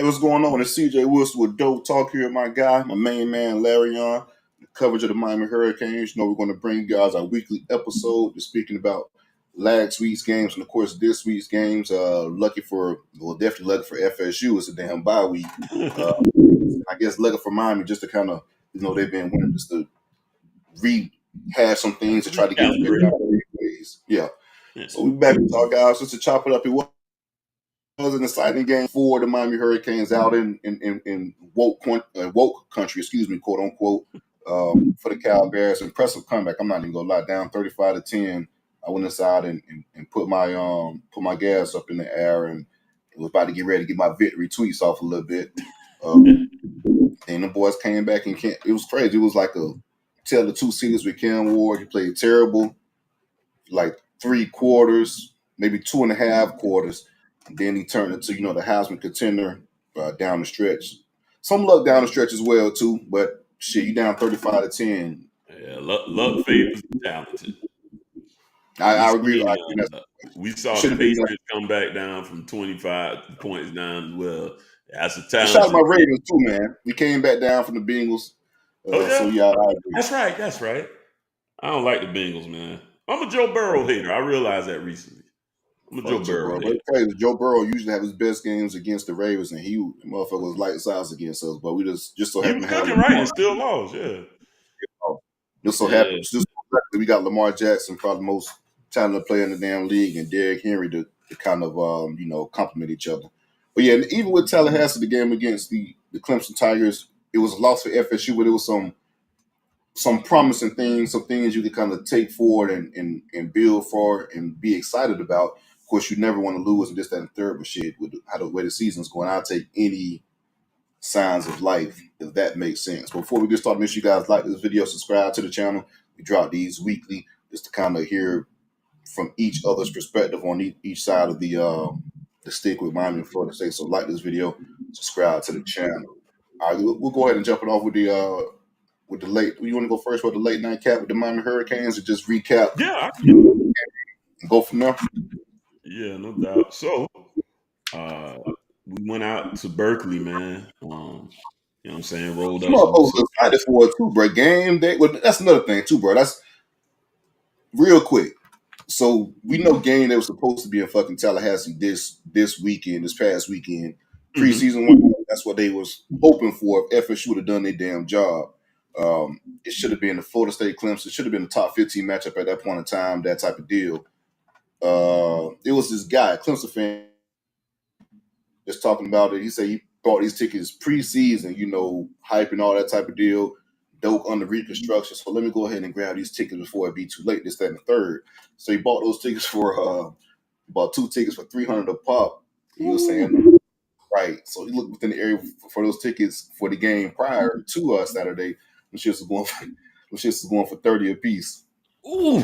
Hey, what's going on? It's CJ Wilson with Doak Talk here, my guy, my main man, Larion. The coverage of the Miami Hurricanes. You know, we're going to bring you guys our weekly episode. Just speaking about last week's games and, of course, this week's games. Definitely lucky for FSU. It's a damn bye week. I guess lucky for Miami just to kind of, they've been winning just to rehash some things to try to get ways. Yeah. So we're back with our guys just to chop it up. It was an exciting game for the Miami Hurricanes out in woke country, quote unquote, for the Cowbears. Impressive comeback. I'm not even gonna lie. Down 35-10. I went inside and put my gas up in the air and was about to get ready to get my victory tweets off a little bit. And the boys came back and it was crazy. It was like a tale of two cities with Cam Ward. He played terrible, like 3 quarters, maybe 2.5 quarters. And then he turned into, the Heisman contender down the stretch. Some luck down the stretch as well, too. But, shit, you down 35-10. Yeah, luck favors the talented. I agree. We saw the Patriots come back down from 25 points down as well. That's a talent. Shout out my Ravens, too, man. We came back down from the Bengals. So, yeah, I agree. That's right. I don't like the Bengals, man. I'm a Joe Burrow hater. I realized that recently. I'm a Joe Burrow hater. Crazy. Joe Burrow usually have his best games against the Ravens, and the motherfucker was light size against us. But we just so happen to have him right and still lost. Yeah. Just so happens we got Lamar Jackson, probably the most talented player in the damn league, and Derrick Henry to kind of complement each other. But yeah, even with Tallahassee, the game against the Clemson Tigers, it was a loss for FSU, but it was some promising things, some things you could kind of take forward and build for and be excited about. Of course, you never want to lose and this, that, and third, but shit, with the way the season's going, I'll take any signs of life, if that makes sense. But before we get started, make sure you guys like this video, subscribe to the channel. We drop these weekly just to kind of hear from each other's perspective on each side of the stick with Miami and Florida State. So like this video, subscribe to the channel. All right, we'll go ahead and jump it off with the late. You want to go first with the late night cap with the Miami Hurricanes, or just recap? Yeah, and go from there. Yeah, no doubt. So, we went out to Berkeley, man. You know what I'm saying? Rolled up. I was excited for it too, bro. Game day. Well, that's another thing too, bro. That's real quick. So we know game day was supposed to be in fucking Tallahassee this past weekend. Preseason one. That's what they was hoping for if FSU would have done their damn job. It should have been the Florida State Clemson. It should have been the top 15 matchup at that point in time, that type of deal. It was this guy, Clemson fan, just talking about it. He said he bought these tickets preseason, hype and all that type of deal. Doak under reconstruction. So let me go ahead and grab these tickets before it be too late, this, that, and the third. So he bought those tickets bought 2 tickets for $300 a pop. He was saying, right. So he looked within the area for those tickets for the game prior to Saturday. Which is going for $30 a piece. Ooh.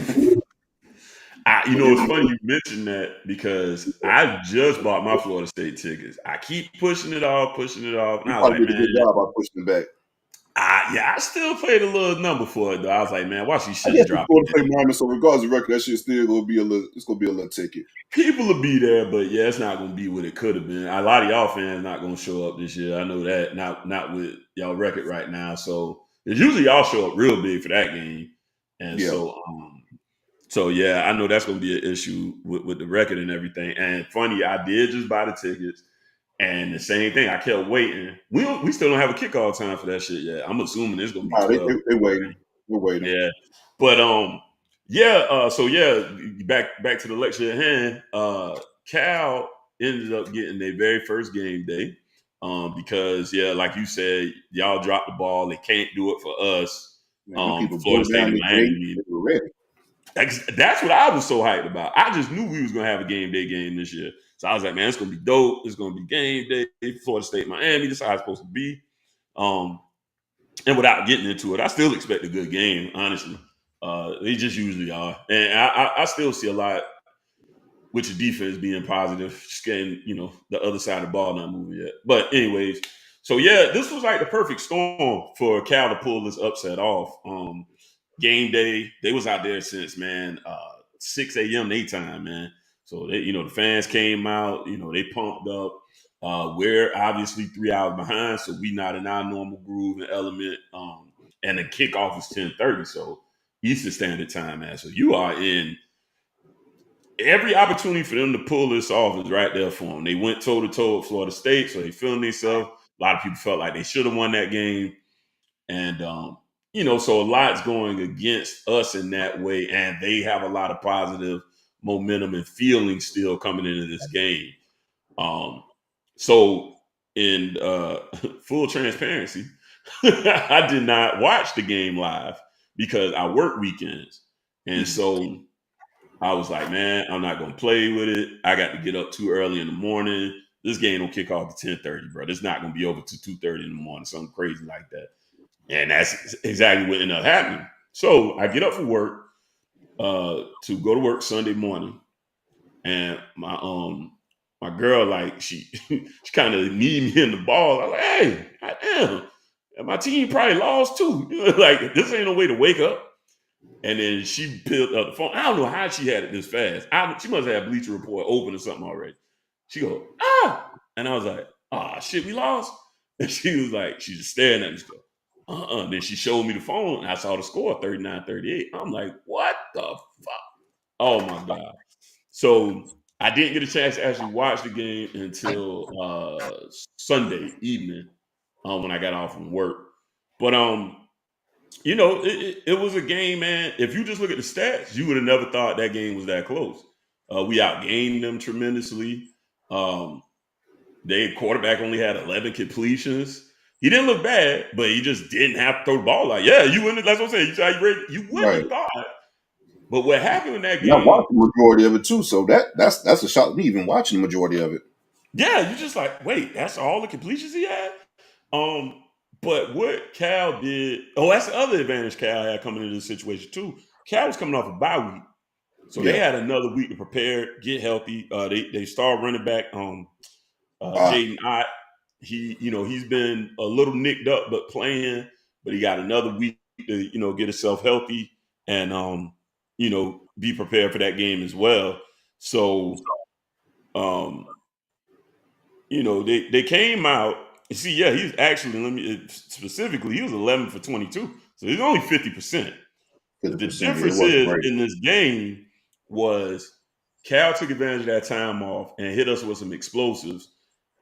It's funny you mentioned that because I just bought my Florida State tickets. I keep pushing it off. And I was like, man, did a good job about pushing it back. I still played a little number for it though. I was like, man, watch these shit drop. So regardless of record, that shit still gonna be a little ticket. People will be there, but yeah, it's not gonna be what it could have been. A lot of y'all fans not gonna show up this year. I know that. Not with y'all record right now. So it's usually y'all show up real big for that game. And so yeah, I know that's gonna be an issue with the record and everything. And funny, I did just buy the tickets. And the same thing, I kept waiting. We still don't have a kickoff time for that shit yet. I'm assuming it's gonna be 12. They're waiting. We're waiting. Yeah, but back to the lecture at hand. Cal ended up getting their very first game day, because like you said, y'all dropped the ball. They can't do it for us. Florida State and Miami. That's what I was so hyped about. I just knew we was gonna have a game day game this year. So I was like, man, it's going to be dope. It's going to be game day, Florida State, Miami. This is how it's supposed to be. And without getting into it, I still expect a good game, honestly. They just usually are. And I still see a lot with your defense being positive, just getting, the other side of the ball not moving yet. But anyways, so yeah, this was like the perfect storm for Cal to pull this upset off. Game day, they was out there since, 6 a.m. their time, man. So they, the fans came out, they pumped up. We're obviously 3 hours behind, so we not in our normal groove and element. And the kickoff is 10:30, so Eastern Standard Time, man. So you are in every opportunity for them to pull this off is right there for them. They went toe to toe with Florida State, so they feeling themselves. A lot of people felt like they should have won that game, and so a lot's going against us in that way, and they have a lot of positive momentum and feeling still coming into this game. Um, so in full transparency, I did not watch the game live because I work weekends, and so I was like, man, I'm not gonna play with it. I got to get up too early in the morning. This game don't kick off at 10:30, bro. It's not gonna be over to 2:30 in the morning, something crazy like that. And that's exactly what ended up happening. So I get up for work to go to work Sunday morning, and my girl, like, she kind of need me in the ball. I'm like, hey, goddamn, my team probably lost too. Like, this ain't no way to wake up. And then she picked up the phone. I don't know how she had it this fast. She must have Bleacher Report open or something already. She go, and I was like, shit, we lost. And she was like, she just staring at me. She go, Then she showed me the phone, and I saw the score, 39-38. I'm like, what the fuck? Oh my god! So I didn't get a chance to actually watch the game until Sunday evening when I got off from work. But it was a game, man. If you just look at the stats, you would have never thought that game was that close. We outgained them tremendously. Their quarterback only had 11 completions. He didn't look bad, but he just didn't have to throw the ball. Like, yeah, you wouldn't. That's what I'm saying. You wouldn't Right. have thought. But what happened in that And I game? watched the majority of it too, so that's a shock to me even watching the majority of it. Yeah, you just like, wait, that's all the completions he had. But what Cal did, that's the other advantage Cal had coming into this situation too. Cal was coming off a bye week, so they Yeah. had another week to prepare, get healthy. They started running back Uh, Jaden Ott. He's been a little nicked up, but playing. But he got another week to get himself healthy and be prepared for that game as well. So they came out. See, yeah, he's actually, specifically, he was 11 for 22. So he's only 50%. But the 50%. Yeah, it difference wasn't is great. in this game was Cal took advantage of that time off and hit us with some explosives.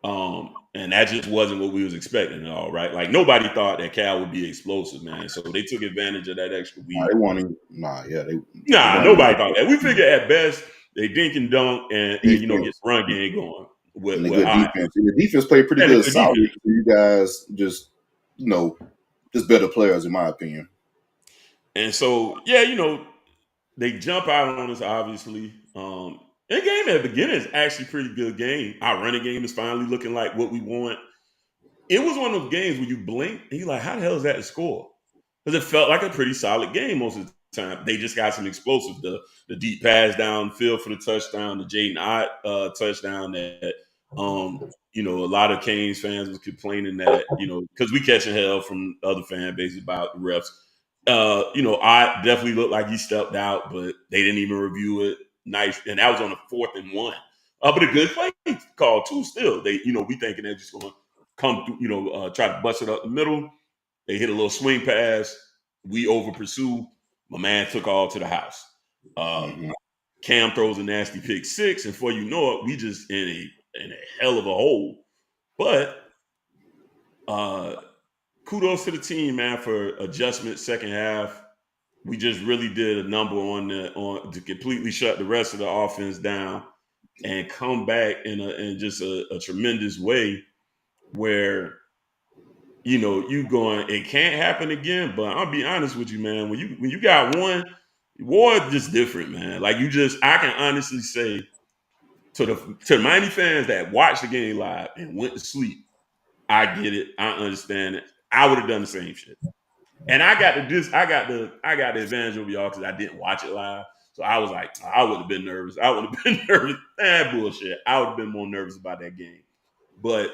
And that just wasn't what we was expecting at all, right? Like, nobody thought that Cal would be explosive, man. So they took advantage of that extra Nah, week. they wanted. Nah, yeah, they Nobody wanted. thought that. We figured at best they dink and dunk and get the Defense run game going and a with good Ott defense. And the defense played pretty and a good, good solid. defense. You guys just, just better players in my opinion. And so, yeah, they jump out on us, obviously. The game at the beginning is actually a pretty good game. Our running game is finally looking like what we want. It was one of those games where you blink and you're like, how the hell is that the score? Because it felt like a pretty solid game most of the time. They just got some explosives. The deep pass downfield for the touchdown, the Jaden Ott touchdown that a lot of Canes fans was complaining that, because we catching hell from other fan bases about the refs. I definitely looked like he stepped out, but they didn't even review it. Nice, and that was on the 4th and 1. But a good play call too. Still, we thinking they're just going to come through, try to bust it up the middle. They hit a little swing pass. We over pursue. My man took all to the house. Mm-hmm. Cam throws a nasty pick 6, and before you know it, we just in a hell of a hole. But kudos to the team, man, for adjustment second half. We just really did a number on to completely shut the rest of the offense down and come back in just a tremendous way where you going, it can't happen again. But I'll be honest with you, man. When you got one, war is just different, man. Like, I can honestly say to the Miami fans that watched the game live and went to sleep, I get it. I understand it. I would have done the same shit. And I got the advantage over y'all because I didn't watch it live. So I was like, I would have been nervous. I would have been nervous. Bullshit. I would have been more nervous about that game. But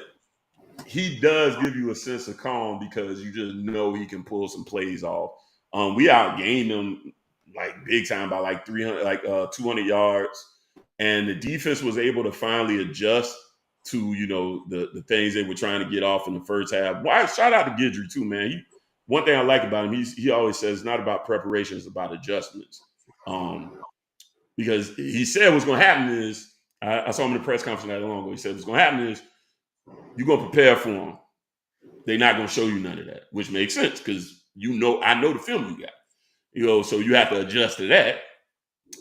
he does give you a sense of calm because you just know he can pull some plays off. We outgained them like big time by like 200 yards, and the defense was able to finally adjust to the things they were trying to get off in the first half. Why? Shout out to Guidry too, man. One thing I like about him, he always says it's not about preparation, it's about adjustments. Because he said what's going to happen is, I saw him in the press conference not long ago. He said what's going to happen is you're going to prepare for them. They're not going to show you none of that, which makes sense because I know the film you got. So you have to adjust to that.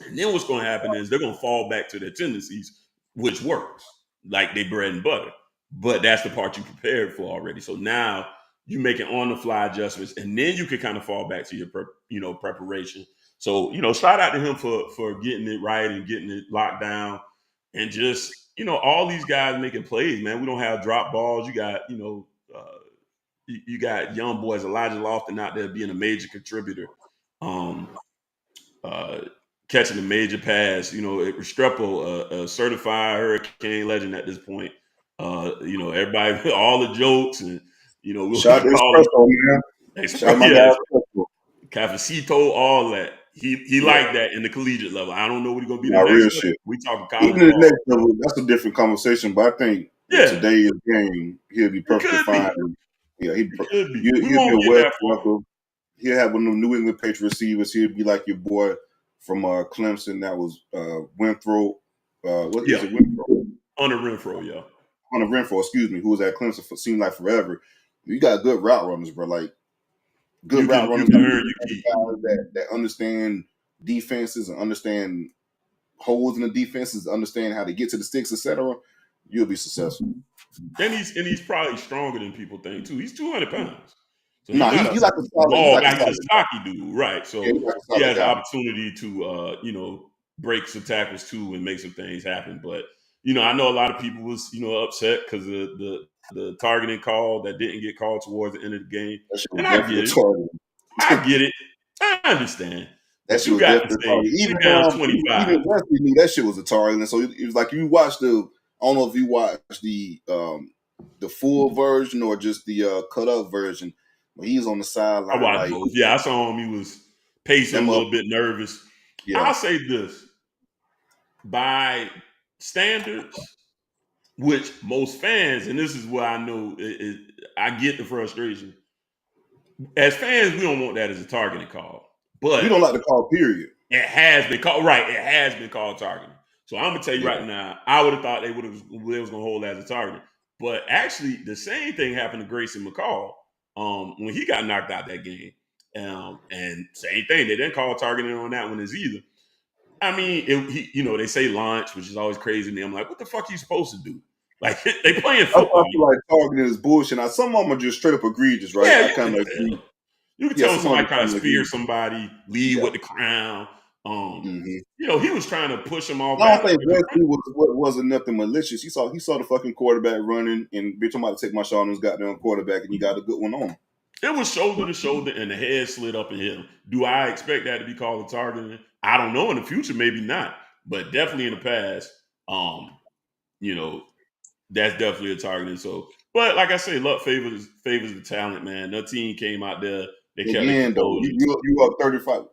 And then what's going to happen is they're going to fall back to their tendencies, which works, like they bread and butter. But that's the part you prepared for already. So now you making on-the-fly adjustments, and then you can kind of fall back to your preparation. So shout out to him for getting it right and getting it locked down, and just all these guys making plays, man. We don't have drop balls. You got you got young boys, Elijah Lofton out there being a major contributor. Catching a major pass, Restrepo, a certified Hurricane legend at this point. Everybody, all the jokes, and shout out to Espresso, man. Shout out my guy Espresso. Cafecito, all that. He liked that in the collegiate level. I don't know what he's gonna be the real next shit. We talking college. Even the next level, that's a different conversation. But I think today's game, he'll be perfectly fine. Yeah, he'll be a West Walker. He'll have one of the New England Patriot receivers. He'll be like your boy from Clemson. That was Winthrow. What is it? Winthrow? Hunter Renfro, yeah. Hunter Renfro, excuse me, who was at Clemson for seemed like forever. You got good route runners, bro. Like good route runners that understand defenses and understand holes in the defenses, understand how to get to the sticks, etc. You'll be successful. And he's probably stronger than people think too. He's 200 pounds. So he's like a solid. He's a stocky dude, right? So he has the opportunity to break some tackles too and make some things happen. But I know a lot of people was upset because of the targeting call that didn't get called towards the end of the game. And I get it. I get it. I understand. That shit was definitely even down 25. Even Wesley knew that shit was a target. And so it was like you watched I don't know if you watched the full version or just the cut up version. When he was on the sideline. I watched both. Yeah, I saw him. He was pacing a little bit nervous. Yeah. I'll say this. By standards, which most fans, and this is where I know I get the frustration. As fans, we don't want that as a targeting call. But we don't like the call, period. It has been called, right. It has been called targeting. So I'm gonna tell you right now, I would have thought they was gonna hold that as a target. But actually, the same thing happened to Grayson McCall when he got knocked out that game. And same thing, they didn't call targeting on that one as either. I mean, they say launch, which is always crazy to me. I'm like, what the fuck are you supposed to do? Like, they playing football. I feel like targeting is bullshit. Now, some of them are just straight up egregious, right? Yeah, I kind of agree. You can tell somebody kind of spear somebody, lead with the crown. He was trying to push him off. I don't think Wesley wasn't nothing malicious. He saw the fucking quarterback running, and bitch, I'm about to take my shot on this goddamn quarterback, and you got a good one on. It was shoulder to shoulder, and the head slid up and hit him. Do I expect that to be called a targeting? I don't know. In the future, maybe not, but definitely in the past, that's definitely a targeting. So, but like I say, luck favors the talent, man. That team came out there. They kept it though. You up 35.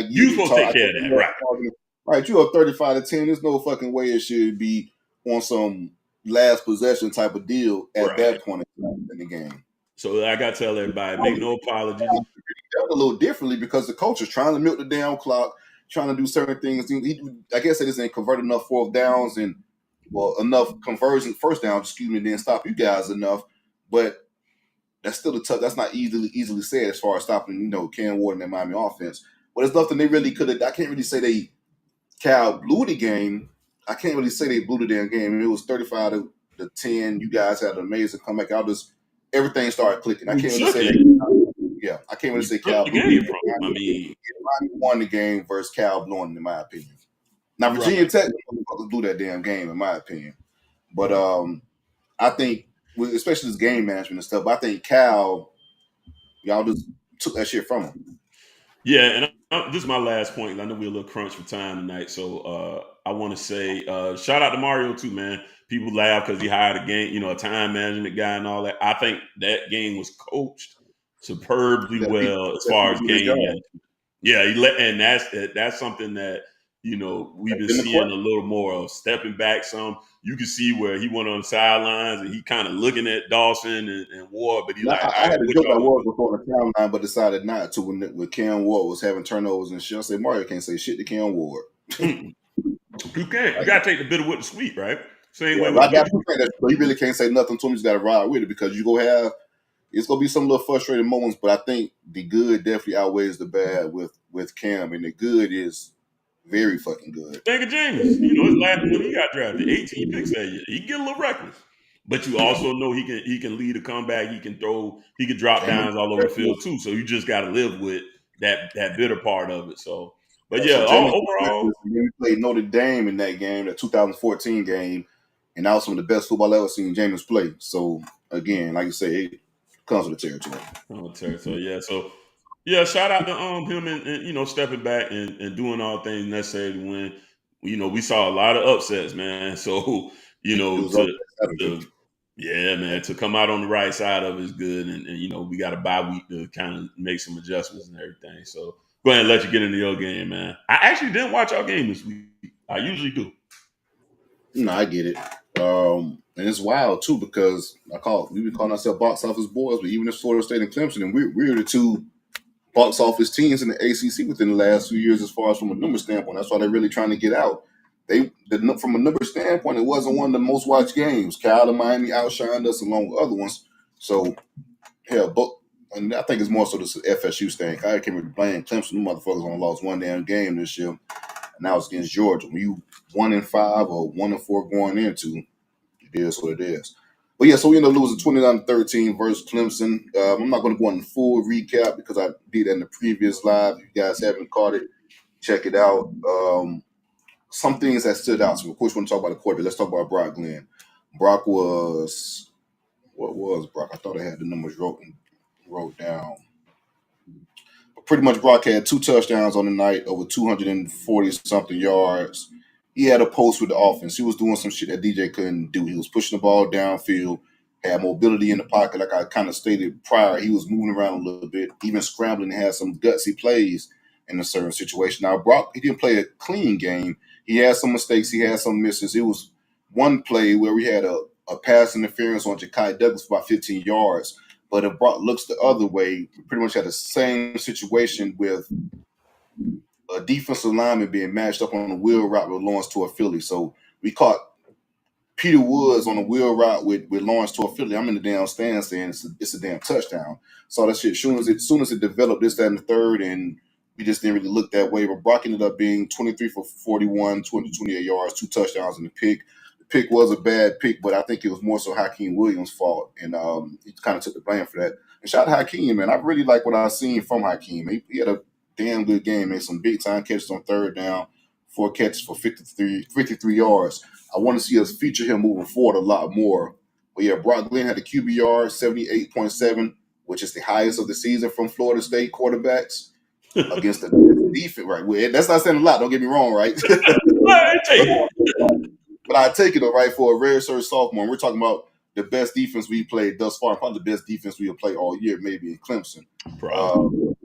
You supposed to take care of that, right? Right, you up 35-10. There's no fucking way it should be on some last possession type of deal at that point in the game. So I got to tell everybody, make no apologies. A little differently because the coach is trying to milk the damn clock, trying to do certain things. I guess they just ain't converted enough fourth downs and enough conversion first downs, didn't stop you guys enough. But that's still that's not easily said as far as stopping, Cam Ward and the Miami offense. But it's nothing they really could have. I can't really say Cal blew the game. I can't really say they blew the damn game. It was 35-10. You guys had an amazing comeback. Everything started clicking. I can't really say that. Yeah, I can't really say Cal blew the game. Miami won the game versus Cal blowing, in my opinion. Now Virginia Tech blew that damn game, in my opinion. But I think, especially this game management and stuff, I think Cal, y'all just took that shit from him. Yeah, and this is my last point. I know we're a little crunch for time tonight, so I want to say shout out to Mario too, man. People laugh because he hired a time management guy and all that. I think that game was coached superbly well as far as game management. Yeah, and that's something that we've been In the seeing court. a little more of stepping back some. You can see where he went on the sidelines and he kind of looking at Dawson and Ward, but he's Now, like, I all right, had a what joke y'all I gonna was do? before the timeline, but decided not to when Cam Ward was having turnovers and shit. I said Mario can't say shit to Cam Ward. Mm-mm. You can't. You Like, got to take the bitter with the sweet, right? Same yeah, way with I the good. do think that, but he really can't say nothing to him. He's got to ride with it because you go have it's gonna be some little frustrating moments, but I think the good definitely outweighs the bad with Cam, and the good is very fucking good. Think of James. His last when he got drafted, 18 picks that year. He can get a little reckless. But you Yeah, also know he can lead a comeback, he can throw, he can drop James. downs all over the field too. So you just gotta live with that bitter part of it. So but Yeah, yeah, so James overall, we played Notre Dame in that game, that 2014 game, and that was some of the best football I ever seen James play. So again, like you say, it comes with the territory. so yeah, so yeah, shout out to him and stepping back and doing all things necessary to win. We saw a lot of upsets, man. So, It was to Saturday. to yeah, man, to come out on the right side of it is good. And we got a bye week to kind of make some adjustments and everything. So go ahead and let you get into your game, man. I actually didn't watch our game this week. I usually do. No, I get it. And it's wild too because we've been calling ourselves box office boys, but even if Florida State and Clemson, and we're the two box office teams in the ACC within the last few years, as far as from a number standpoint. That's why they're really trying to get out. From a number standpoint, it wasn't one of the most watched games. Cal and Miami outshined us along with other ones. So hell, but and I think it's more so this FSU thing. I can't really blame Clemson. Them motherfuckers only lost one damn game this year, and that was against Georgia. When you 1-5 or 1-4 going into, it is what it is. But yeah, so we ended up losing 29-13 versus Clemson. I'm not going to go on the full recap because I did that in the previous live. If you guys haven't caught it, check it out. Some things that stood out. So, of course, we want to talk about the quarterback. Let's talk about Brock Glenn. Brock was what was Brock? I thought I had the numbers wrote down. Pretty much Brock had 2 touchdowns on the night, over 240 something yards. He had a post with the offense. He was doing some shit that DJ couldn't do. He was pushing the ball downfield, had mobility in the pocket, like I kind of stated prior. He was moving around a little bit, even scrambling, and had some gutsy plays in a certain situation. Now, Brock, he didn't play a clean game. He had some mistakes, he had some misses. It was one play where we had a pass interference on Ja'Kai Douglas for about 15 yards. But if Brock looks the other way, we pretty much had the same situation with a defensive lineman being matched up on a wheel route with Lawrence to a Philly. So we caught Peter Woods on a wheel route with Lawrence to a Philly. I'm in the damn stand saying it's a damn touchdown. So that shit, soon as it developed this, that, and the third, and we just didn't really look that way. But Brock ended up being 23 for 41, 28 yards, 2 touchdowns in the pick. The pick was a bad pick, but I think it was more so Hakeem Williams' fault, and he kind of took the blame for that. And shout out to Hakeem, man. I really like what I've seen from Hakeem. He had a damn good game, made some big time catches on third down, 4 catches for 53 yards. I want to see us feature him moving forward a lot more. But yeah, Brock Glenn had a QBR 78.7, which is the highest of the season from Florida State quarterbacks against the defense. Right, well, that's not saying a lot. Don't get me wrong, right? Well, take it. But I take it right for a redshirt sophomore. We're talking about the best defense we played thus far, probably the best defense we have played all year, maybe in Clemson. Probably.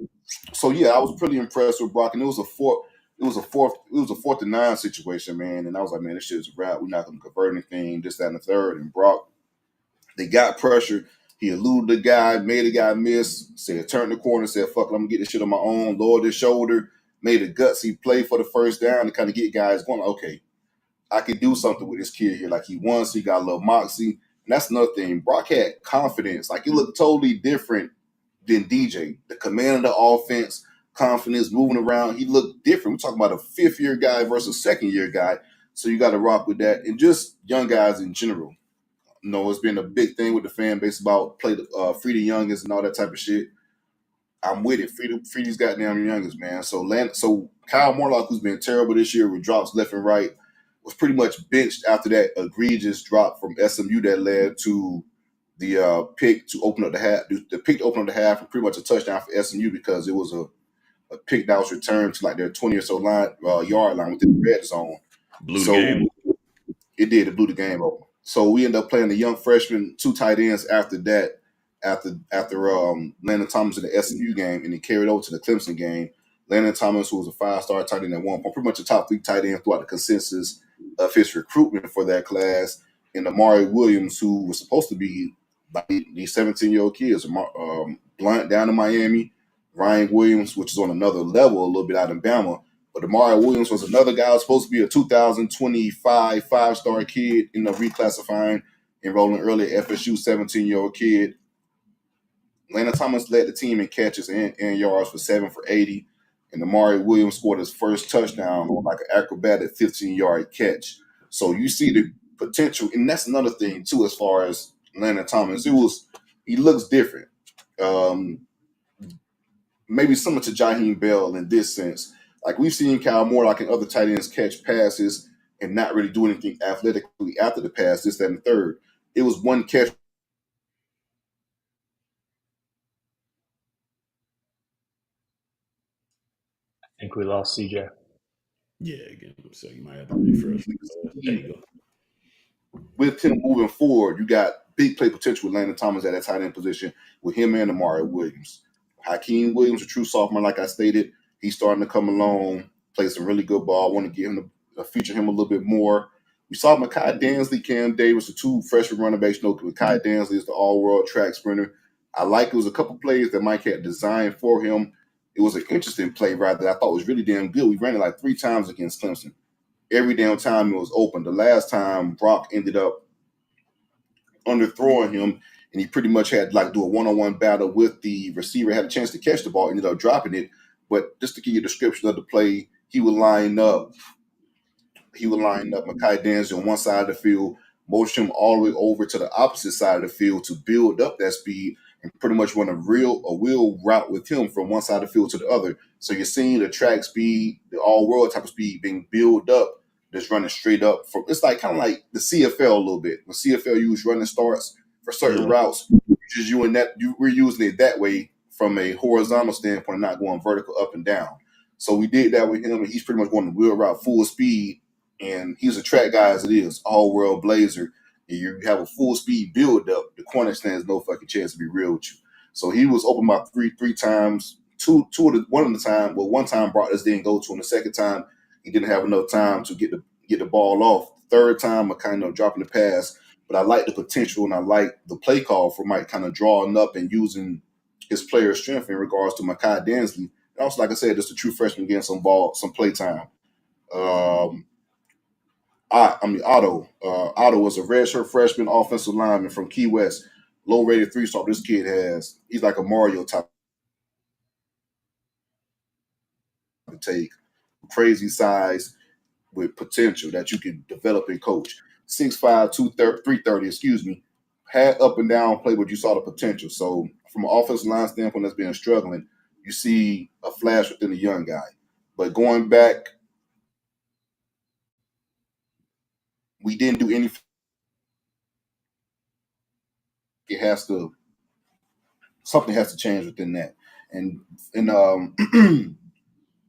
So yeah, I was pretty impressed with Brock, and it was a fourth and 9 situation, man. And I was like, man, this shit is a wrap. We're not going to convert anything, this, that, and the third. And Brock, they got pressure. He eluded the guy, made the guy miss, turned the corner, said, fuck it, I'm going to get this shit on my own, lowered his shoulder, made a gutsy play for the first down to kind of get guys going. Okay, I could do something with this kid here. Like he got a little moxie. And that's another thing. Brock had confidence. Like he looked totally different than DJ. The command of the offense, confidence, moving around. He looked different. We're talking about a fifth-year guy versus second-year guy. So you got to rock with that. And just young guys in general. It's been a big thing with the fan base about free the youngest and all that type of shit. I'm with it. Free these goddamn youngest, man. So Kyle Morlock, who's been terrible this year with drops left and right, was pretty much benched after that egregious drop from SMU that led to the pick to open up the half. The pick to open up the half and pretty much a touchdown for SMU because it was a pick that was returned to like their 20 or so yard line within the red zone. Blew the So game. it blew the game open. So we ended up playing the young freshman, 2 tight ends after that, after Landon Thomas in the SMU game, and he carried over to the Clemson game. Landon Thomas, who was a 5-star tight end at one point, pretty much a top 3 tight end throughout the consensus of his recruitment for that class, and Amari Williams, who was supposed to be like these 17-year-old kids, Blunt down in Miami, Ryan Williams, which is on another level a little bit out in Bama. But Amari Williams was another guy who was supposed to be a 2025 5-star kid, reclassifying, enrolling early at FSU, 17-year-old kid. Landon Thomas led the team in catches and yards for 7 for 80. And Amari Williams scored his first touchdown on like an acrobatic 15-yard catch. So you see the potential. And that's another thing, too, as far as Landon Thomas. He looks different. Maybe similar to Jaheim Bell in this sense. Like we've seen Kyle Moore, like in other tight ends, catch passes and not really do anything athletically after the pass, this, that, and the third. It was one catch. I think we lost CJ. Yeah, again, so you might have to refresh. There you go. With him moving forward, you got big play potential with Landon Thomas at that tight end position with him and Amari Williams. Hakeem Williams, a true sophomore, like I stated, he's starting to come along, play some really good ball. I want to get him to feature him a little bit more. We saw Mekhi Dansley, Cam Davis, the 2 freshman running backs. Mekhi Dansley is the all-world track sprinter. I like it was a couple plays that Mike had designed for him. It was an interesting play, rather, that I thought was really damn good. We ran it like 3 times against Clemson. Every damn time it was open. The last time Brock ended up underthrowing him, and he pretty much had like do a one-on-one battle with the receiver, had a chance to catch the ball, ended up dropping it. But just to give you a description of the play, he would line up Mekhi Dansley on one side of the field, motion him all the way over to the opposite side of the field to build up that speed and pretty much run a wheel route with him from one side of the field to the other. So you're seeing the track speed, the all-world type of speed being built up, just running straight up. It's like kind of like the CFL a little bit. When CFL use running starts for certain routes, we're using it that way from a horizontal standpoint, not going vertical up and down. So we did that with him, and he's pretty much going the wheel route full speed. And he's a track guy as it is, all-world blazer. And you have a full speed build up. The corner stands no fucking chance to be real with you. So he was open about three times. One time Brock didn't go to him. The second time he didn't have enough time to get the ball off. The third time I kind of dropping the pass. But I like the potential and I like the play call for Mike kind of drawing up and using his player strength in regards to Mekhi Dansley. And also, like I said, just a true freshman getting some play time. Otto. Otto was a redshirt freshman offensive lineman from Key West. Low-rated 3-star. This kid he's like a Mario type to take. Crazy size with potential that you can develop and coach. 6'5", 330, had up and down play, but you saw the potential. So from an offensive line standpoint that's been struggling, you see a flash within a young guy. But going back, we didn't do anything. Something has to change within that. And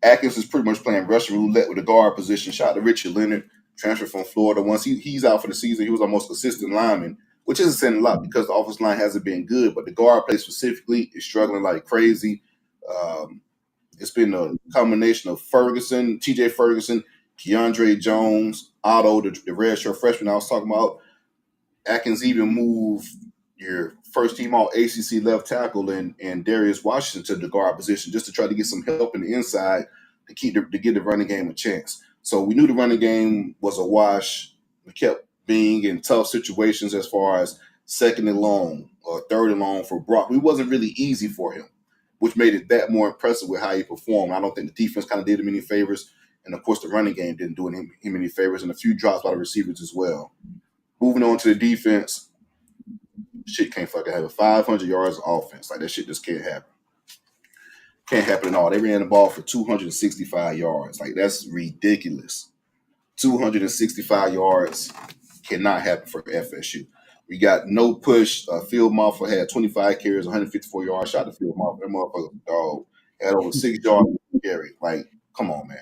Atkins is pretty much playing Russian roulette with the guard position. Shout out to Richard Leonard, transferred from Florida. Once he's out for the season, he was our most consistent lineman, which isn't saying a lot because the offensive line hasn't been good, but the guard play specifically is struggling like crazy. It's been a combination of TJ Ferguson, Keandre Jones, Otto, the redshirt freshman I was talking about. Atkins even moved your first team all ACC left tackle and Darius Washington to the guard position just to try to get some help in the inside to give the running game a chance. So we knew the running game was a wash. We kept being in tough situations as far as second and long or third and long for Brock. It wasn't really easy for him, which made it that more impressive with how he performed. I don't think the defense kind of did him any favors. And, of course, the running game didn't do him any favors, and a few drops by the receivers as well. Moving on to the defense, shit can't fucking happen. 500 yards of offense. Like, that shit just can't happen. Can't happen at all. They ran the ball for 265 yards. Like, that's ridiculous. 265 yards cannot happen for FSU. We got no push. Phil Maffa had 25 carries, 154 yards. Shot to Phil Maffa. That motherfucker, dog, had over 6 yards carry. Like, come on, man.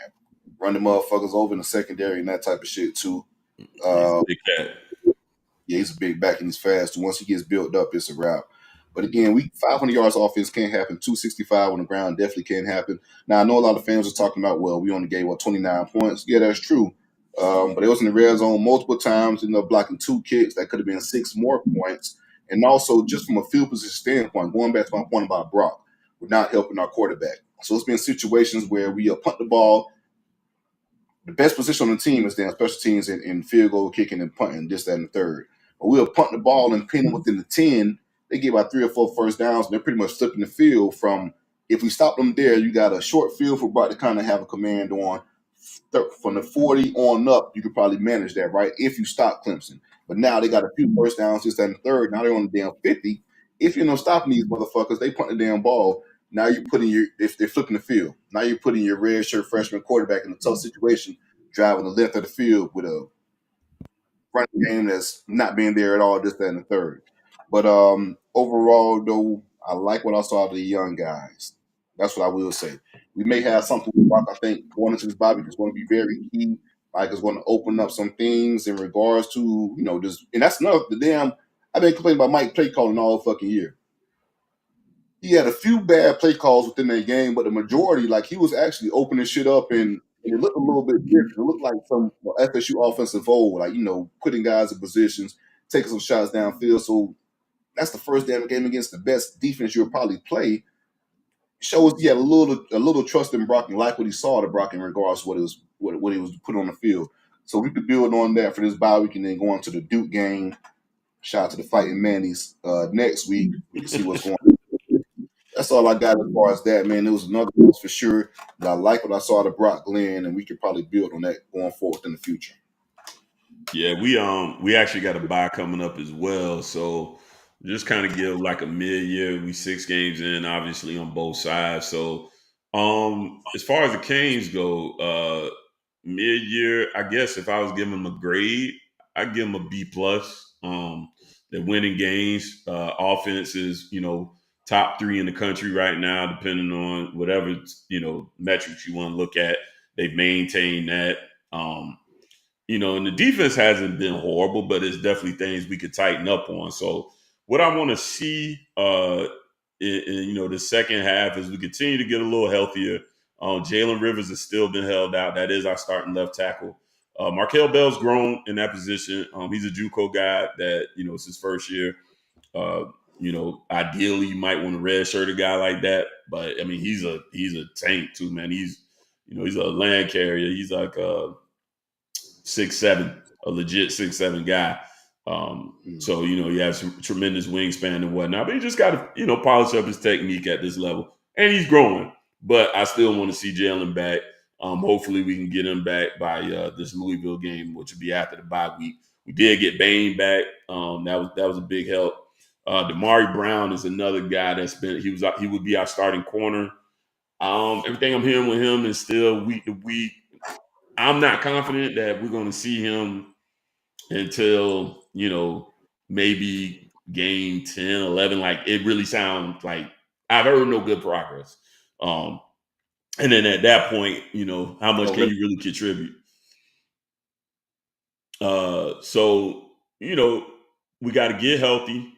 Run the motherfuckers over in the secondary and that type of shit, too. He's a big cat. Yeah, he's a big back and he's fast. Once he gets built up, it's a wrap. But again, 500 yards offense can't happen. 265 on the ground definitely can't happen. Now, I know a lot of fans are talking about, well, we only gave 29 points. Yeah, that's true. But it was in the red zone multiple times, blocking 2 kicks. That could have been 6 more points. And also, just from a field position standpoint, going back to my point about Brock, we're not helping our quarterback. So it's been situations where we punt the ball. The best position on the team is then special teams in field goal kicking and punting, this, that, and the third. But we'll punt the ball and pin them within the 10. They get about 3 or 4 first downs, and they're pretty much flipping the field from, if we stop them there, you got a short field for Brock to kind of have a command on. From the 40 on up, you could probably manage that, right, if you stop Clemson. But now they got a few first downs, this, that, and the third. Now they're on the damn 50. If you're stopping these motherfuckers, they punt the damn ball. Now you're if they're flipping the field, now you're putting your red shirt freshman quarterback in a tough situation, driving the length of the field with a running game that's not being there at all, this, that, and the third. But overall, though, I like what I saw of the young guys. That's what I will say. We may have something with Rock. I think going into this bobby is going to be very key. Like, it's going to open up some things in regards to, just, and that's another, I've been complaining about Mike play calling all fucking year. He had a few bad play calls within that game, but the majority, like, he was actually opening shit up, and it looked a little bit different. It looked like some FSU offensive old, like, putting guys in positions, taking some shots downfield. So that's the first damn game against the best defense you'll probably play. Shows he had a little trust in Brock and like what he saw to Brock in regards to what he was put on the field. So we could build on that for this bye week and then go on to the Duke game. Shout out to the Fighting Mannies next week. We can see what's going on. That's all I got as far as that, man. It was another loss for sure. But I like what I saw to Brock Glenn, and we could probably build on that going forward in the future. Yeah, we actually got a bye coming up as well. So just kind of give like a mid-year. We 6 games in, obviously on both sides. So as far as the Canes go, mid-year, I guess if I was giving them a grade, I'd give them a B plus. They're winning games. Offense is, top 3 in the country right now, depending on whatever, metrics you want to look at. They've maintained that. And the defense hasn't been horrible, but it's definitely things we could tighten up on. So what I want to see in the second half is we continue to get a little healthier. Jalen Rivers has still been held out. That is our starting left tackle. Markel Bell's grown in that position. He's a JUCO guy that, it's his first year. Ideally you might want to redshirt a guy like that. But I mean, he's a tank too, man. He's a land carrier. He's like 6'7", a legit 6'7" guy. So, he has some tremendous wingspan and whatnot, but he just got to, polish up his technique at this level. And he's growing, but I still want to see Jalen back. Hopefully we can get him back by this Louisville game, which will be after the bye week. We did get Bain back. That was a big help. Damari Brown is another guy he would be our starting corner. Everything I'm hearing with him is still week to week. I'm not confident that we're going to see him until, maybe game 10, 11. Like, it really sounds like I've heard no good progress. And then at that point, how much can you really contribute? So, we got to get healthy.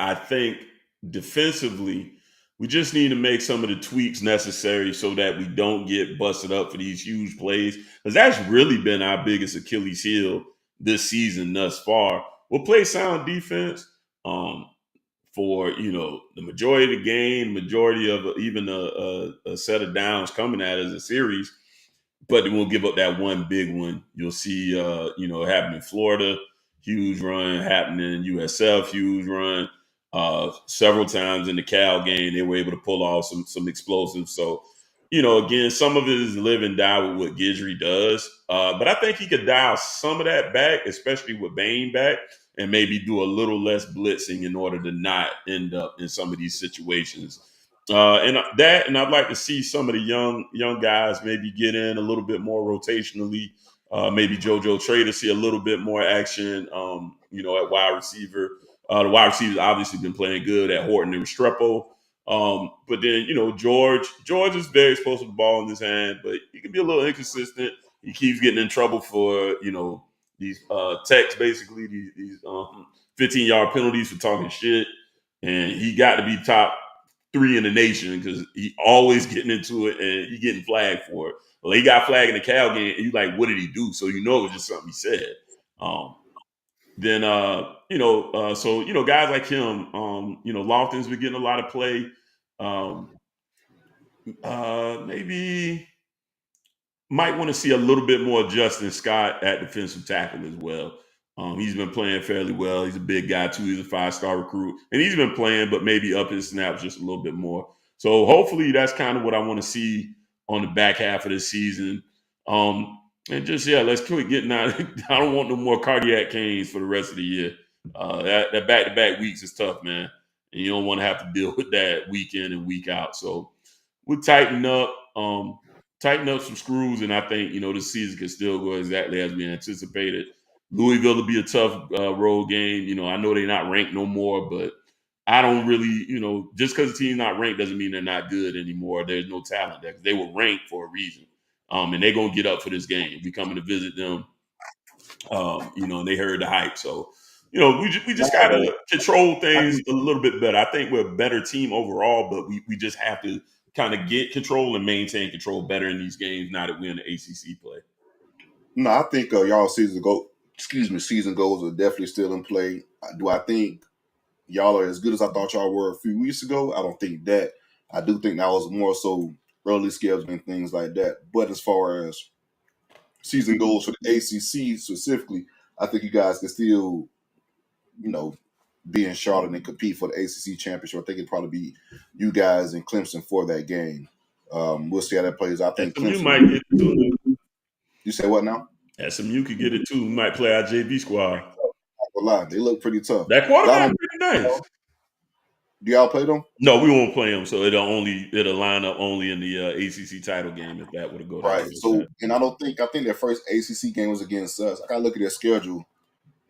I think defensively, we just need to make some of the tweaks necessary so that we don't get busted up for these huge plays. Because that's really been our biggest Achilles heel this season thus far. We'll play sound defense for, the majority of the game, majority of even a set of downs coming at us a series. But then we'll give up that one big one. You'll see, happen in Florida, huge run, happening in USF, huge run. Several times in the Cal game, they were able to pull off some explosives. So, again, some of it is live and die with what Guidry does. But I think he could dial some of that back, especially with Bain back, and maybe do a little less blitzing in order to not end up in some of these situations. And I'd like to see some of the young guys maybe get in a little bit more rotationally. Maybe JoJo Trader see a little bit more action, at wide receiver. The wide receivers obviously been playing good at Horton and Restrepo. But then, George is very exposed to the ball in his hand, but he can be a little inconsistent. He keeps getting in trouble for, these techs, basically, these 15-yard penalties for talking shit, and he got to be top 3 in the nation because he always getting into it and he getting flagged for it. Well, he got flagged in the Cal game, and you like, what did he do? So you know it was just something he said. Then so guys like him, Lofton's been getting a lot of play. Maybe might want to see a little bit more of Justin Scott at defensive tackle as well. He's been playing fairly well. He's a big guy too. He's a 5-star recruit, and he's been playing, but maybe up his snaps just a little bit more. So hopefully that's kind of what I want to see on the back half of the season. And just let's quit getting out. I don't want no more cardiac canes for the rest of the year. That back-to-back weeks is tough, man, and you don't want to have to deal with that week in and week out. So we'll tighten up some screws, and I think this season can still go exactly as we anticipated. Louisville will be a tough road game. I know they're not ranked no more, but I don't really, just because the team's not ranked doesn't mean they're not good anymore. There's no talent there. They were ranked for a reason, and they're gonna get up for this game. We coming to visit them, and they heard the hype, so. We just got to control things a little bit better. I think we're a better team overall, but we just have to kind of get control and maintain control better in these games now that we're in the ACC play. No, I think y'all season goals are definitely still in play. Do I think y'all are as good as I thought y'all were a few weeks ago? I don't think that. I do think that was more so early scheduling things like that. But as far as season goals for the ACC specifically, I think you guys can still, be in Charlotte and compete for the ACC championship. I think it'd probably be you guys and Clemson for that game. We'll see how that plays. I think SMU Clemson might get it too. You say what now? SMU could get it too. We might play our JV squad. A lot. They look pretty tough. That quarterback pretty nice. Do y'all play them? No, we won't play them. So it'll line up only in the ACC title game if that would go down. Right. So, and I think their first ACC game was against us. I gotta look at their schedule.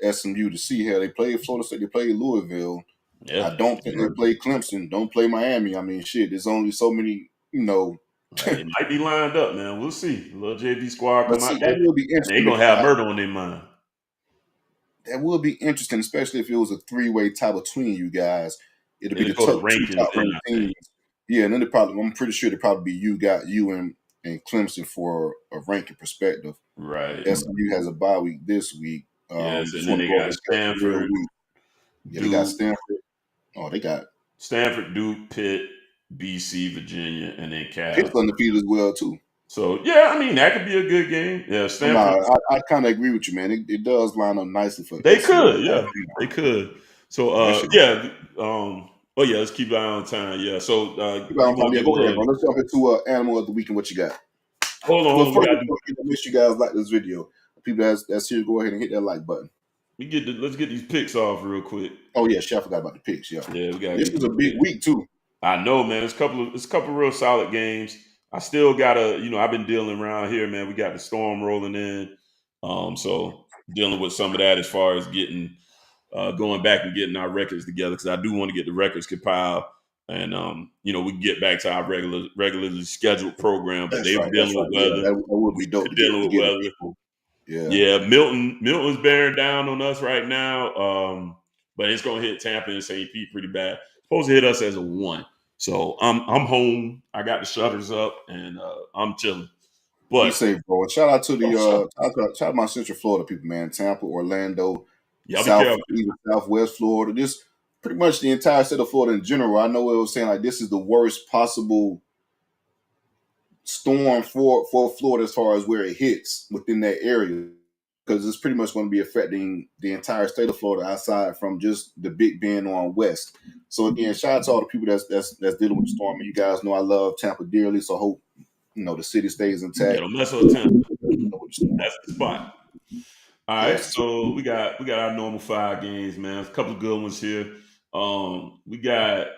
SMU to see how they played Florida State. They played Louisville. Yeah. I don't think they played Clemson. Don't play Miami. I mean, shit. There's only so many. It might be lined up, man. We'll see. Little JV squad come out. That will be interesting. They're gonna have murder on their mind. That would be interesting, especially if it was a 3-way tie between you guys. It'd be the top ranked teams. Yeah, and then I'm pretty sure it'd probably be you and Clemson for a ranking perspective. Right. SMU has a bye week this week. Yes, and then they got Stanford. Yeah, they got Stanford. Oh, they got Stanford, Duke, Pitt, BC, Virginia, and then Cal. Pitt's undefeated as well too. So yeah, I mean that could be a good game. Yeah, Stanford. I kind of agree with you, man. It does line up nicely for. They could, yeah, they could. So let's keep an eye on time. Yeah, so go ahead, bro. Let's jump into Animal of the Week and what you got. Hold on, I wish you guys like this video. People that's here, go ahead and hit that like button. Let's get these picks off real quick. Oh yeah, shit, I forgot about the picks. Yeah, we got. This was a big week too. I know, man. It's a couple real solid games. I still gotta, I've been dealing around here, man. We got the storm rolling in, so dealing with some of that as far as getting going back and getting our records together because I do want to get the records compiled and we can get back to our regularly scheduled program. But they're dealing with weather. That would be dope. Dealing with weather. Yeah. Milton's bearing down on us right now, but it's gonna hit Tampa and St. Pete pretty bad. Supposed to hit us as a 1. So I'm home. I got the shutters up and I'm chilling. But be safe, bro. Shout out to shout out my Central Florida people, man. Tampa, Orlando, Southwest Florida. Just pretty much the entire state of Florida in general. I know it was saying like this is the worst possible storm for Florida as far as where it hits within that area. Because it's pretty much going to be affecting the entire state of Florida aside from just the Big Bend on west. So again, shout out to all the people that's dealing with the storm. And you guys know I love Tampa dearly, so I hope the city stays intact. Don't mess with Tampa. That's the spot. All right, so we got our normal 5 games, man. A couple of good ones here. We got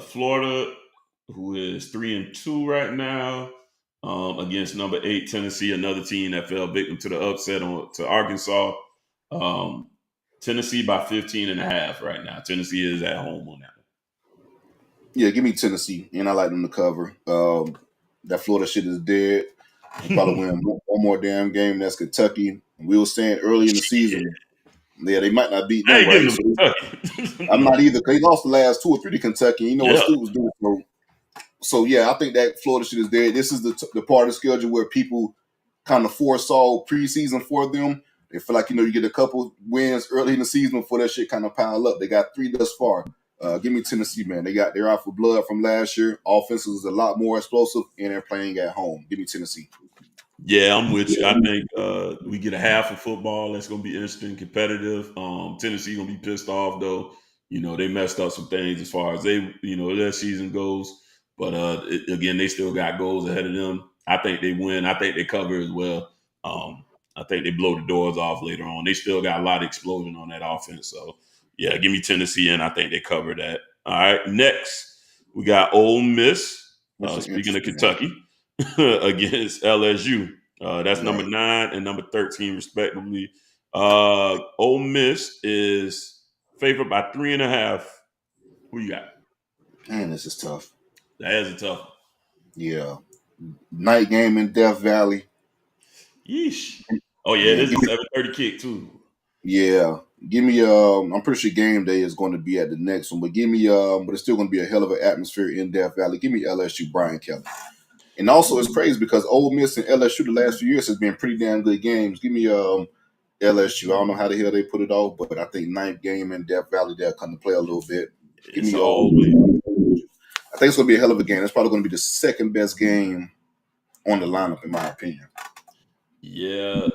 Florida, who is 3-2 right now. Against number 8 Tennessee, another team that fell victim to the upset to Arkansas. Tennessee by 15.5 right now. Tennessee is at home on that one. Yeah, give me Tennessee, and I like them to cover. That Florida shit is dead. We'll probably win one more damn game. That's Kentucky. We were saying early in the season Yeah, they might not beat I them, ain't giving right? them So Kentucky. I'm No. not either. They lost the last 2 or 3 to Kentucky. You know what Yeah. Stu was doing. So yeah, I think that Florida shit is there. This is the part of the schedule where people kind of foresaw preseason for them. They feel like you get a couple wins early in the season before that shit kind of pile up. They got 3 thus far. Give me Tennessee, man. They're out for blood from last year. Offense is a lot more explosive, and they're playing at home. Give me Tennessee. Yeah, I'm with you. I think we get a half of football. That's going to be interesting, competitive. Tennessee going to be pissed off though. They messed up some things as far as their season goes. But again, they still got goals ahead of them. I think they win. I think they cover as well. I think they blow the doors off later on. They still got a lot of explosion on that offense. So yeah, give me Tennessee, and I think they cover that. All right, next we got Ole Miss. That's an Speaking of interesting one. Kentucky. Against LSU. That's number Right. 9 and number 13, respectively. Ole Miss is favored by 3.5. Who you got? Man, this is tough. That is a tough one. Yeah. Night game in Death Valley. Yeesh. Oh yeah, Yeah, this is a 7:30 kick too. yeah. Give me I'm pretty sure game day is going to be at the next one, but give me but it's still going to be a hell of an atmosphere in Death Valley. Give me LSU Brian Kelly. And also it's crazy because Ole Miss and LSU the last few years has been pretty damn good games. Give me LSU. I don't know how the hell they put it off, but I think ninth game in Death Valley they'll come to play a little bit. Give It's me always I think it's gonna be a hell of a game. It's probably gonna be the second best game on the lineup in my opinion. yeah.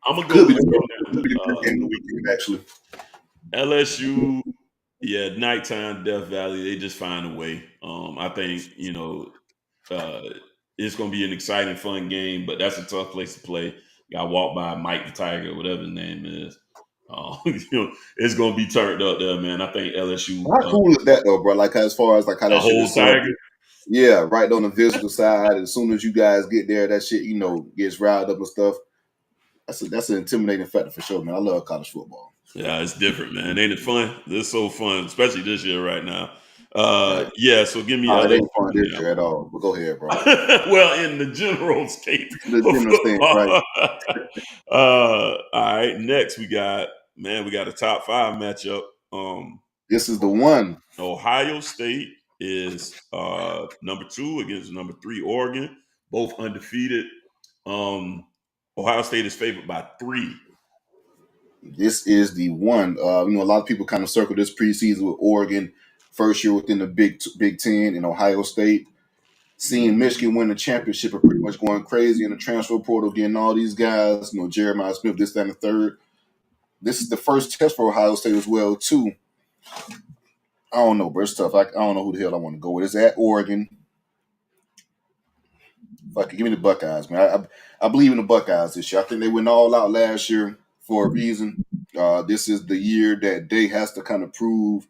I'm gonna go Could be with you the, on that could one. be the best game of the weekend actually. LSU, yeah, nighttime Death Valley, they just find a way. I think uh, it's going to be an exciting, fun game, but that's a tough place to play. You got to walk by Mike the Tiger, whatever his name is. It's going to be turned up there, man. I think LSU, How cool is that though, bro? Like as far as like how the that shit whole is set up. Tiger. Yeah, right on the visitor side. As soon as you guys get there, that shit, gets riled up and stuff. That's an intimidating factor for sure, man. I love college football. Yeah, it's different, man. Ain't it fun? It's so fun, especially this year right now. Right. Yeah, so give me It LSU ain't fun in this that year at one. all. But go ahead, bro. Well, in the general state The of general stance, right? football. All right, next we got a top 5 matchup. This is the one. Ohio State is number 2 against number 3 Oregon, both undefeated. Ohio State is favored by 3. This is the one. A lot of people kind of circle this preseason with Oregon, first year within the Big Ten, and Ohio State. Seeing Michigan win the championship are pretty much going crazy in the transfer portal, getting all these guys, Jeremiah Smith, this, that, and the third. This is the first test for Ohio State as well, too. I don't know, bro. It's tough. I don't know who the hell I want to go with. It's at Oregon. Fuck it, give me the Buckeyes, man. I believe in the Buckeyes this year. I think they went all out last year for a reason. This is the year that they has to kind of prove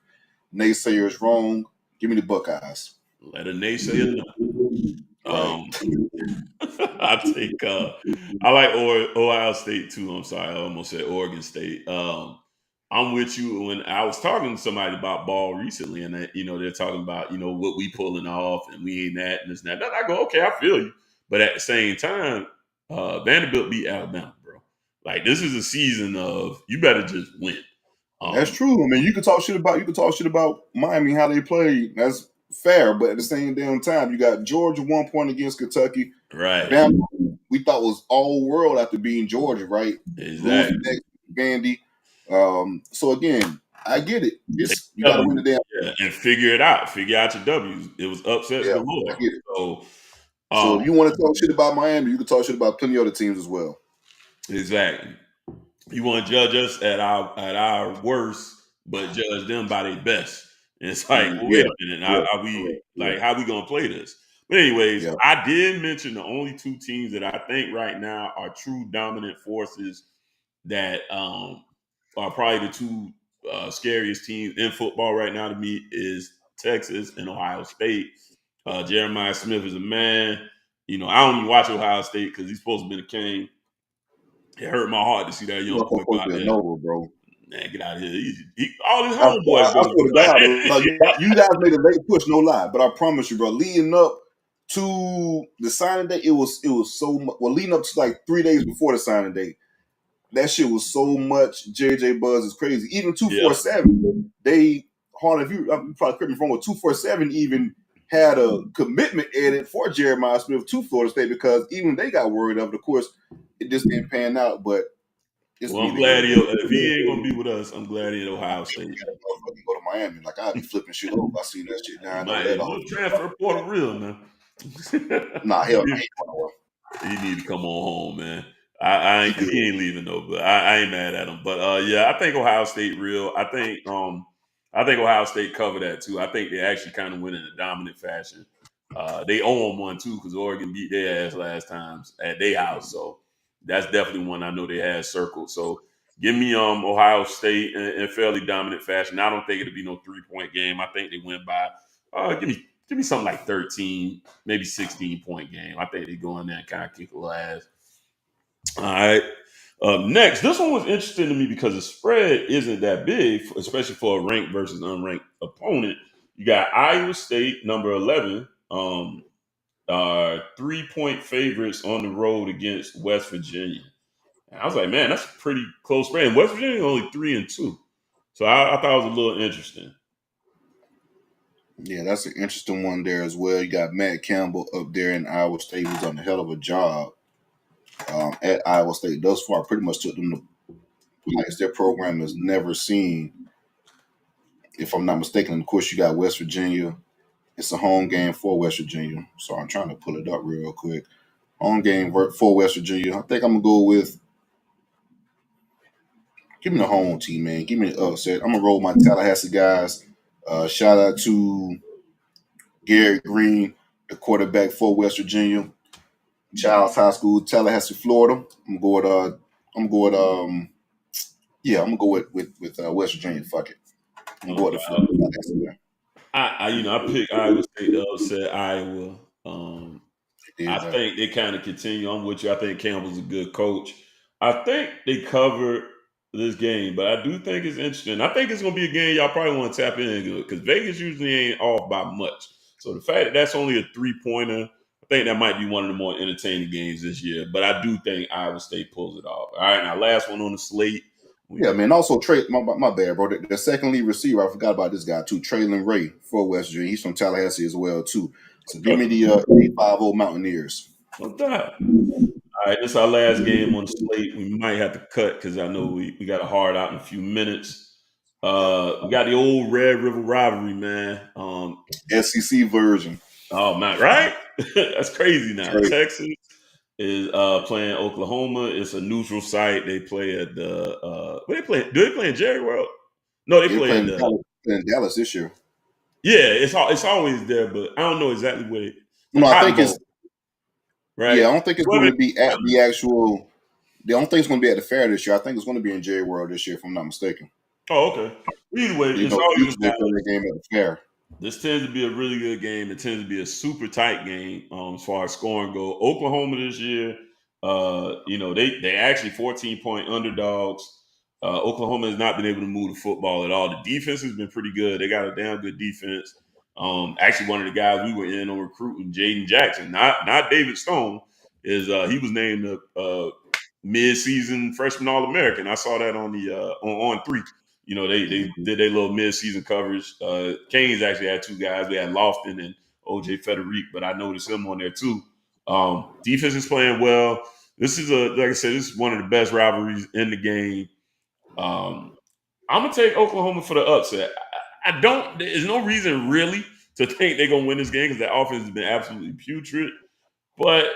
naysayers wrong. Give me the Buckeyes. Let a naysayer know. Right. I think I like Ohio State too. I'm sorry, I almost said Oregon State. I'm with you. When I was talking to somebody about ball recently, and they're talking about what we pulling off, and we ain't that and this and that. And I go, okay, I feel you, but at the same time, Vanderbilt beat Alabama, bro. Like this is a season of you better just win. That's true. I mean, you can talk shit about Miami, how they play. That's fair, but at the same damn time, you got Georgia 1 point against Kentucky. Right. Bama, we thought was all world after being Georgia, right? Exactly. Losing Vandy. So again, I get it. You got to win the damn. Yeah, and figure it out. Figure out your W's. It was upsets Yeah, galore. I get it. So, So if you want to talk shit about Miami, you can talk shit about plenty of other teams as well. exactly. You want to judge us at our worst, but judge them by their best. And it's like, well, wait a minute. Are we how we gonna play this? But anyways, I did mention the only 2 teams that I think right now are true dominant forces that are probably the 2 scariest teams in football right now to me is Texas and Ohio State. Jeremiah Smith is a man. I don't even watch Ohio State because he's supposed to be the king. It hurt my heart to see that young boy go out there. Noble, bro. Man, get out of here. All his I homeboys swear to God, go. you guys made a late push, no lie. But I promise you, bro, leading up to the signing day, it was so much. Well, leading up to like 3 days before the signing day, that shit was so much JJ Buzz is crazy. Even Yeah. 247, they hard if you probably correct me if I'm wrong. 247 even had a commitment edit for Jeremiah Smith to Florida State because even they got worried of it. Of course, it just didn't pan out, but it's Well, I'm neither here glad nor if he there. ain't gonna be with us, I'm glad he at Ohio State. Motherfucker go to Miami. Like I'd be flipping shit over if I seen that shit He down there with might, that you all. know, transfer portal real, man. Nah, hell, I ain't going nowhere. He need to come on home, man. I He ain't, good. he ain't leaving though, but I ain't mad at him. But yeah, I think Ohio State real. I think Ohio State covered that too. I think they actually kind of went in a dominant fashion. They owe them one too because Oregon beat their ass last times at their house, so that's definitely one I know they had circled. So give me Ohio State in fairly dominant fashion. I don't think it'll be no 3-point game. I think they win by give me something like 13, maybe 16-point game. I think they go in there and kind of kick a little ass. All right. Next, this one was interesting to me because the spread isn't that big, especially for a ranked versus unranked opponent. You got Iowa State, number 11, 3-point favorites on the road against West Virginia. And I was like, man, that's a pretty close spread. And West Virginia only 3-2. So I thought it was a little interesting. Yeah, that's an interesting one there as well. You got Matt Campbell up there in Iowa State, who's done a hell of a job at Iowa State thus far. Pretty much took them to heights their program has never seen, if I'm not mistaken. And of course, you got West Virginia. It's a home game for West Virginia. So I'm trying to pull it up real quick. Home game for West Virginia. I think I'm going to go with, give me the home team, man. Give me the upset. I'm going to roll my Tallahassee guys. Shout out to Garrett Green, the quarterback for West Virginia. Childs High School, Tallahassee, Florida. I'm going to go with, I'm going to go with West Virginia. Fuck it. I'm going to go with the Florida. I picked Iowa State to upset Iowa. Did I that. think they kind of continue. I'm with you. I think Campbell's a good coach. I think they covered this game, but I do think it's interesting. I think it's going to be a game y'all probably want to tap in because Vegas usually ain't off by much. So the fact that that's only a 3-pointer, I think that might be one of the more entertaining games this year. But I do think Iowa State pulls it off. All right, now last one on the slate. Yeah, man. Also, Trey, my bad, bro. The second lead receiver, I forgot about this guy too. Traylon Ray for West Virginia. He's from Tallahassee as well too. So give me the 850 Mountaineers. No doubt. All right, this is our last game on the slate. We might have to cut because I know we got a hard out in a few minutes. We got the old Red River rivalry, man. SEC version. Oh man, right? That's crazy now. Trey, Texas is playing Oklahoma. It's a neutral site. They play at the where they play? Do they play in Jerry World? No, they they're play at playing the Dallas this year. yeah. It's always there, but I don't know exactly where. The No, I Cotton think Bowl, it's right? I don't think it's going Whoever- to be at the actual. I don't think it's going to be at the fair this year. I think it's going to be in Jerry World this year, if I'm not mistaken. Oh, okay. Either way, You it's know, always usually in they play Dallas. the game at the fair. This tends to be a really good game. It tends to be a super tight game as far as scoring go. Oklahoma this year, they actually 14-point underdogs. Oklahoma has not been able to move the football at all. The defense has been pretty good. They got a damn good defense. Actually, one of the guys we were in on recruiting, Jaden Jackson, not David Stone, is he was named a mid-season freshman All-American. I saw that on the on 3. They did their little mid-season coverage. Canes actually had 2 guys. They had Lofton and OJ Federic, but I noticed him on there too. Defense is playing well. This is like I said, this is one of the best rivalries in the game. I'm gonna take Oklahoma for the upset. I don't. There's no reason really to think they're gonna win this game because the offense has been absolutely putrid. But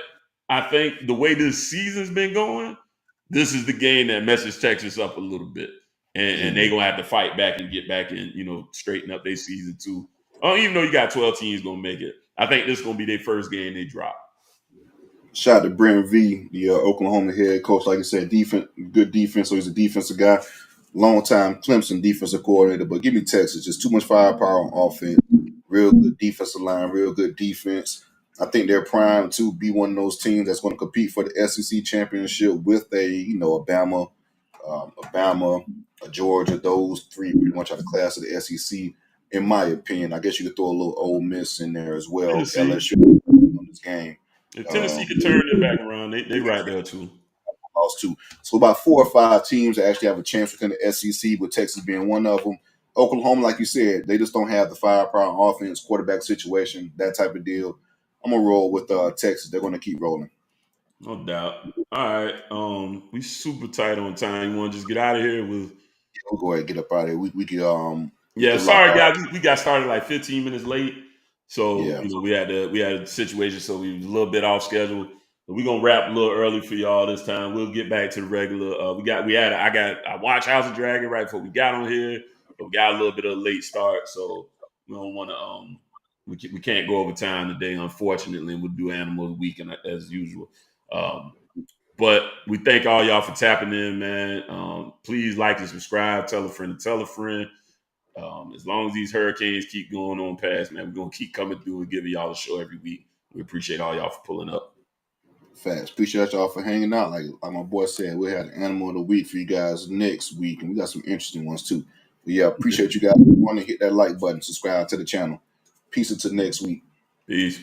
I think the way this season's been going, this is the game that messes Texas up a little bit. And they're gonna have to fight back and get back and straighten up their season too. Even though you got 12 teams gonna make it, I think this is gonna be their first game they drop. Shout out to Brent V, the Oklahoma head coach. Like I said, good defense. So he's a defensive guy. Long time Clemson defensive coordinator. But give me Texas. Just too much firepower on offense. Real good defensive line. Real good defense. I think they're primed to be one of those teams that's going to compete for the SEC championship with Alabama, Georgia. Those 3 pretty much are the class of the SEC, in my opinion. I guess you could throw a little Ole Miss in there as well. Tennessee. LSU on this game. If Tennessee could turn it back around, they right there too. lost 2. So about 4 or 5 teams that actually have a chance within the SEC, with Texas being one of them. Oklahoma, like you said, they just don't have the firepower on offense, quarterback situation, that type of deal. I'm gonna roll with Texas. They're gonna keep rolling. No doubt. All right. We super tight on time. You want to just get out of here with? We'll go ahead and get up out of here. We Yeah, could lock sorry out. guys, we got started like 15 minutes late, so Yeah, we had a situation, so we was a little bit off schedule. But we're gonna wrap a little early for y'all this time. We'll get back to the regular. I watched House of Dragon right before we got on here, but we got a little bit of a late start, so we don't want to we can't go over time today, unfortunately. We'll do Animal Weekend as usual. But we thank all y'all for tapping in, man. Please like and subscribe. Tell a friend to tell a friend. As long as these hurricanes keep going on past, man, we're going to keep coming through and giving y'all a show every week. We appreciate all y'all for pulling up. facts. Appreciate y'all for hanging out. Like my boy said, we'll have an Animal of the Week for you guys next week, and we got some interesting ones too. But yeah, appreciate you guys. Want to hit that like button, subscribe to the channel. Peace until next week. Peace.